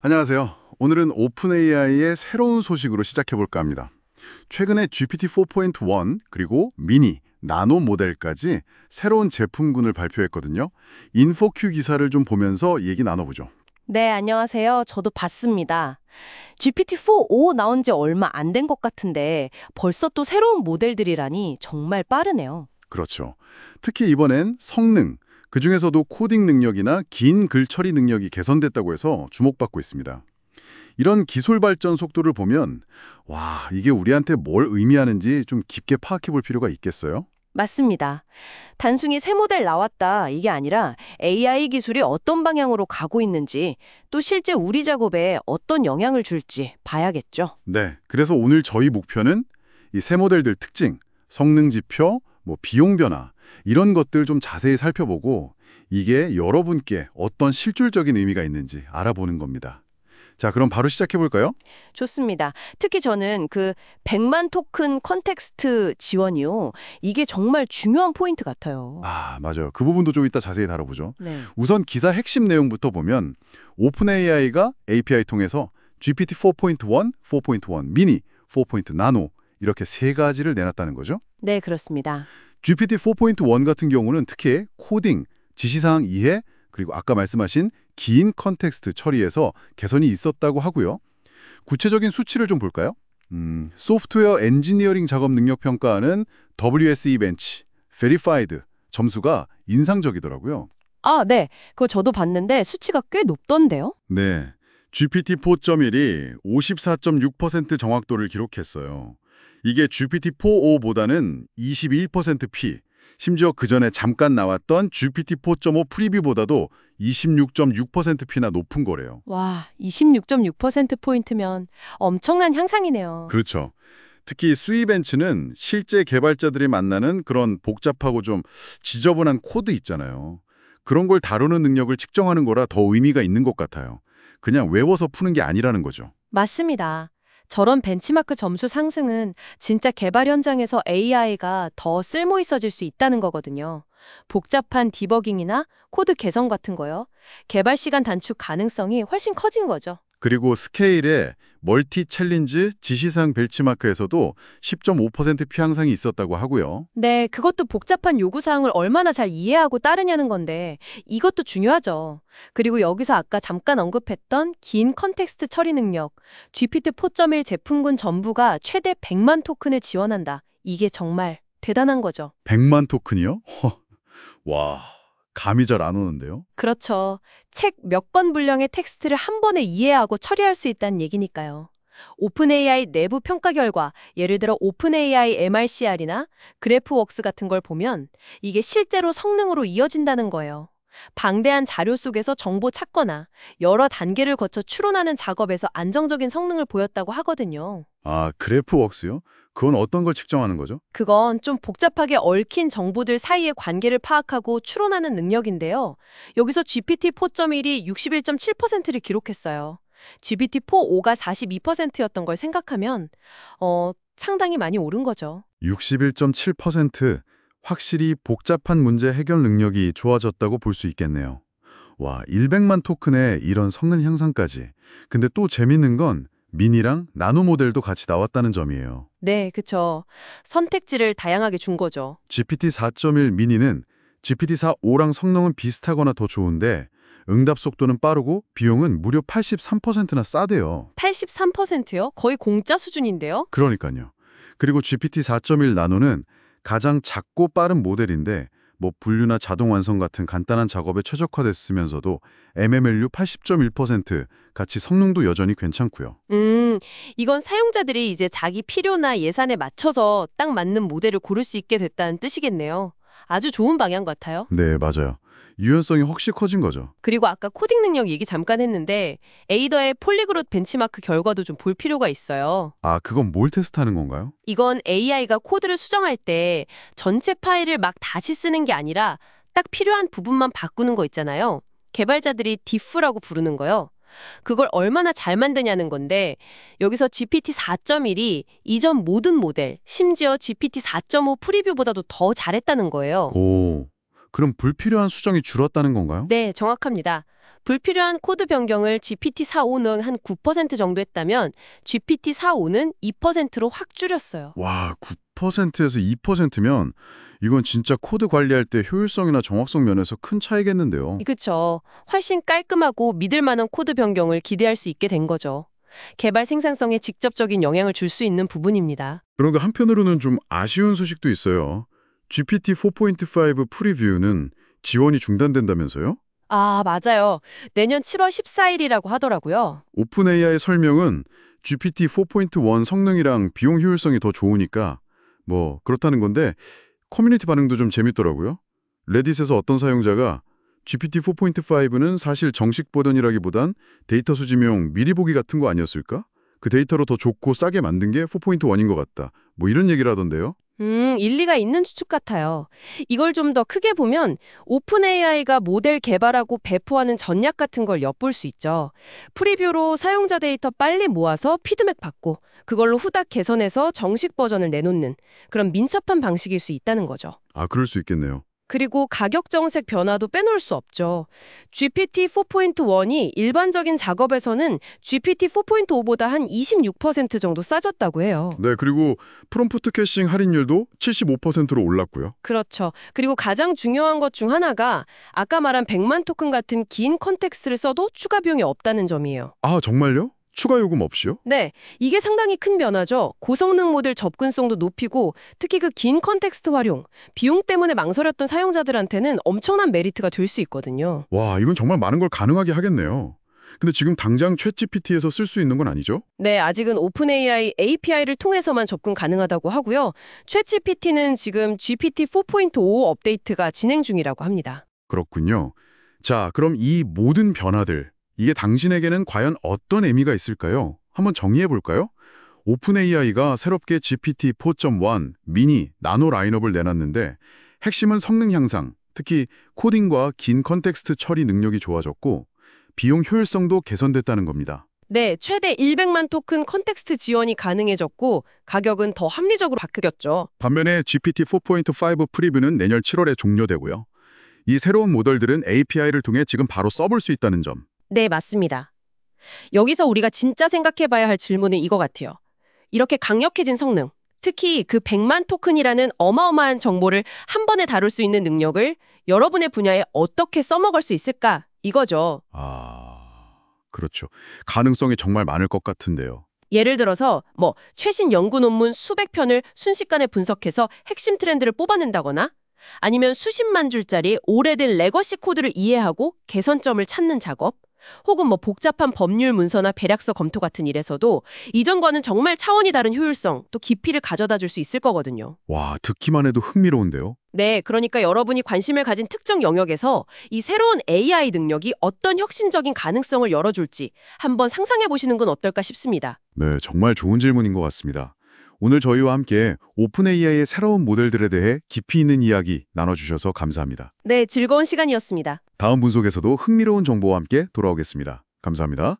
안녕하세요. 오늘은 오픈 AI의 새로운 소식으로 시작해볼까 합니다. 최근에 GPT 4.1 그리고 미니, 나노 모델까지 새로운 제품군을 발표했거든요. 인포큐 기사를 좀 보면서 얘기 나눠보죠. 네, 안녕하세요. 저도 봤습니다. GPT-4o 나온 지 얼마 안 된 것 같은데 벌써 또 새로운 모델들이라니 정말 빠르네요. 그렇죠. 특히 이번엔 성능, 그중에서도 코딩 능력이나 긴 글 처리 능력이 개선됐다고 해서 주목받고 있습니다. 이런 기술 발전 속도를 보면 와, 이게 우리한테 뭘 의미하는지 좀 깊게 파악해 볼 필요가 있겠어요? 맞습니다. 단순히 새 모델 나왔다 이게 아니라 AI 기술이 어떤 방향으로 가고 있는지 또 실제 우리 작업에 어떤 영향을 줄지 봐야겠죠. 네, 그래서 오늘 저희 목표는 이 새 모델들 특징, 성능 지표, 비용 변화 이런 것들 좀 자세히 살펴보고 이게 여러분께 어떤 실질적인 의미가 있는지 알아보는 겁니다. 자, 그럼 바로 시작해 볼까요? 좋습니다. 특히 저는 그 100만 토큰 컨텍스트 지원이요. 이게 정말 중요한 포인트 같아요. 아, 맞아요. 그 부분도 좀 이따 자세히 다뤄보죠. 네. 우선 기사 핵심 내용부터 보면 오픈 AI가 API 통해서 GPT 4.1, 4.1 미니, 4.0 나노 이렇게 세 가지를 내놨다는 거죠. 네, 그렇습니다. GPT 4.1 같은 경우는 특히 코딩, 지시사항 이해, 그리고 아까 말씀하신 긴 컨텍스트 처리에서 개선이 있었다고 하고요. 구체적인 수치를 좀 볼까요? 소프트웨어 엔지니어링 작업 능력 평가하는 WSE 벤치, Verified 점수가 인상적이더라고요. 아, 네. 그거 저도 봤는데 수치가 꽤 높던데요? 네, GPT 4.1이 54.6% 정확도를 기록했어요. 이게 GPT 4.5보다는 21% 피, 심지어 그 전에 잠깐 나왔던 GPT 4.5 프리뷰보다도 26.6% 피나 높은 거래요. 와, 26.6%포인트면 엄청난 향상이네요. 그렇죠. 특히 수이벤츠는 실제 개발자들이 만나는 그런 복잡하고 좀 지저분한 코드 있잖아요. 그런 걸 다루는 능력을 측정하는 거라 더 의미가 있는 것 같아요. 그냥 외워서 푸는 게 아니라는 거죠. 맞습니다. 저런 벤치마크 점수 상승은 진짜 개발 현장에서 AI가 더 쓸모 있어질 수 있다는 거거든요. 복잡한 디버깅이나 코드 개선 같은 거요. 개발 시간 단축 가능성이 훨씬 커진 거죠. 그리고 스케일의 멀티 챌린지 지시사항 벤치마크에서도 10.5% 피향상이 있었다고 하고요. 네, 그것도 복잡한 요구사항을 얼마나 잘 이해하고 따르냐는 건데 이것도 중요하죠. 그리고 여기서 아까 잠깐 언급했던 긴 컨텍스트 처리 능력, GPT-4.1 제품군 전부가 최대 100만 토큰을 지원한다. 이게 정말 대단한 거죠. 100만 토큰이요? 와, 감이 잘 안 오는데요? 그렇죠. 책 몇 권 분량의 텍스트를 한 번에 이해하고 처리할 수 있다는 얘기니까요. 오픈AI 내부 평가 결과, 예를 들어 오픈AI MRCR이나 그래프웍스 같은 걸 보면 이게 실제로 성능으로 이어진다는 거예요. 방대한 자료 속에서 정보 찾거나 여러 단계를 거쳐 추론하는 작업에서 안정적인 성능을 보였다고 하거든요. 아, 그래프웍스요? 그건 어떤 걸 측정하는 거죠? 그건 좀 복잡하게 얽힌 정보들 사이의 관계를 파악하고 추론하는 능력인데요. 여기서 GPT-4.1이 61.7%를 기록했어요. GPT-4.5가 42%였던 걸 생각하면 상당히 많이 오른 거죠. 61.7%. 확실히 복잡한 문제 해결 능력이 좋아졌다고 볼 수 있겠네요. 와, 100만 토큰에 이런 성능 향상까지. 근데 또 재밌는 건 미니랑 나노 모델도 같이 나왔다는 점이에요. 네, 그쵸. 선택지를 다양하게 준 거죠. GPT 4.1 미니는 GPT 4.5랑 성능은 비슷하거나 더 좋은데 응답 속도는 빠르고 비용은 무려 83%나 싸대요. 83%요? 거의 공짜 수준인데요? 그러니까요. 그리고 GPT 4.1 나노는 가장 작고 빠른 모델인데 분류나 자동 완성 같은 간단한 작업에 최적화됐으면서도 MMLU 80.1% 같이 성능도 여전히 괜찮고요. 이건 사용자들이 이제 자기 필요나 예산에 맞춰서 딱 맞는 모델을 고를 수 있게 됐다는 뜻이겠네요. 아주 좋은 방향 같아요. 네, 맞아요. 유연성이 훨씬 커진 거죠. 그리고 아까 코딩 능력 얘기 잠깐 했는데 에이더의 폴리그롯 벤치마크 결과도 좀 볼 필요가 있어요. 아, 그건 뭘 테스트하는 건가요? 이건 AI가 코드를 수정할 때 전체 파일을 막 다시 쓰는 게 아니라 딱 필요한 부분만 바꾸는 거 있잖아요. 개발자들이 diff라고 부르는 거요. 그걸 얼마나 잘 만드냐는 건데 여기서 GPT 4.1이 이전 모든 모델, 심지어 GPT 4.5 프리뷰보다도 더 잘했다는 거예요. 오, 그럼 불필요한 수정이 줄었다는 건가요? 네, 정확합니다. 불필요한 코드 변경을 GPT-4.5는 한 9% 정도 했다면 GPT-4.5는 2%로 확 줄였어요. 와, 9%에서 2%면 이건 진짜 코드 관리할 때 효율성이나 정확성 면에서 큰 차이겠는데요. 그쵸. 훨씬 깔끔하고 믿을 만한 코드 변경을 기대할 수 있게 된 거죠. 개발 생산성에 직접적인 영향을 줄 수 있는 부분입니다. 그런가 한편으로는 좀 아쉬운 소식도 있어요. GPT 4.5 프리뷰는 지원이 중단된다면서요? 아, 맞아요. 내년 7월 14일이라고 하더라고요. 오픈 AI 설명은 GPT 4.1 성능이랑 비용 효율성이 더 좋으니까 뭐 그렇다는 건데 커뮤니티 반응도 좀 재밌더라고요. 레딧에서 어떤 사용자가 GPT 4.5는 사실 정식 버전이라기보단 데이터 수집용 미리 보기 같은 거 아니었을까? 그 데이터로 더 좋고 싸게 만든 게 4.1인 것 같다. 뭐 이런 얘기를 하던데요. 일리가 있는 추측 같아요. 이걸 좀 더 크게 보면 오픈 AI가 모델 개발하고 배포하는 전략 같은 걸 엿볼 수 있죠. 프리뷰로 사용자 데이터 빨리 모아서 피드백 받고 그걸로 후딱 개선해서 정식 버전을 내놓는 그런 민첩한 방식일 수 있다는 거죠. 아, 그럴 수 있겠네요. 그리고 가격 정책 변화도 빼놓을 수 없죠. GPT 4.1이 일반적인 작업에서는 GPT 4.5보다 한 26% 정도 싸졌다고 해요. 네, 그리고 프롬프트 캐싱 할인율도 75%로 올랐고요. 그렇죠. 그리고 가장 중요한 것 중 하나가 아까 말한 100만 토큰 같은 긴 컨텍스트를 써도 추가 비용이 없다는 점이에요. 아, 정말요? 추가 요금 없이요? 네, 이게 상당히 큰 변화죠. 고성능 모델 접근성도 높이고 특히 그 긴 컨텍스트 활용, 비용 때문에 망설였던 사용자들한테는 엄청난 메리트가 될 수 있거든요. 와, 이건 정말 많은 걸 가능하게 하겠네요. 근데 지금 당장 챗GPT에서 쓸 수 있는 건 아니죠? 네, 아직은 오픈 AI API를 통해서만 접근 가능하다고 하고요. 챗GPT는 지금 GPT 4.5 업데이트가 진행 중이라고 합니다. 그렇군요. 자, 그럼 이 모든 변화들, 이게 당신에게는 과연 어떤 의미가 있을까요? 한번 정의해 볼까요? 오픈 AI가 새롭게 GPT 4.1 미니 나노 라인업을 내놨는데 핵심은 성능 향상, 특히 코딩과 긴 컨텍스트 처리 능력이 좋아졌고 비용 효율성도 개선됐다는 겁니다. 네, 최대 100만 토큰 컨텍스트 지원이 가능해졌고 가격은 더 합리적으로 바뀌었죠. 반면에 GPT 4.5 프리뷰는 내년 7월에 종료되고요. 이 새로운 모델들은 API를 통해 지금 바로 써볼 수 있다는 점. 네, 맞습니다. 여기서 우리가 진짜 생각해봐야 할 질문은 이거 같아요. 이렇게 강력해진 성능, 특히 그 100만 토큰이라는 어마어마한 정보를 한 번에 다룰 수 있는 능력을 여러분의 분야에 어떻게 써먹을 수 있을까? 이거죠. 그렇죠. 가능성이 정말 많을 것 같은데요. 예를 들어서 최신 연구 논문 수백 편을 순식간에 분석해서 핵심 트렌드를 뽑아낸다거나 아니면 수십만 줄짜리 오래된 레거시 코드를 이해하고 개선점을 찾는 작업, 혹은 복잡한 법률 문서나 배략서 검토 같은 일에서도 이전과는 정말 차원이 다른 효율성, 또 깊이를 가져다 줄 수 있을 거거든요. 와, 듣기만 해도 흥미로운데요. 네, 그러니까 여러분이 관심을 가진 특정 영역에서 이 새로운 AI 능력이 어떤 혁신적인 가능성을 열어줄지 한번 상상해 보시는 건 어떨까 싶습니다. 네, 정말 좋은 질문인 것 같습니다. 오늘 저희와 함께 오픈 AI의 새로운 모델들에 대해 깊이 있는 이야기 나눠주셔서 감사합니다. 네, 즐거운 시간이었습니다. 다음 분석에서도 흥미로운 정보와 함께 돌아오겠습니다. 감사합니다.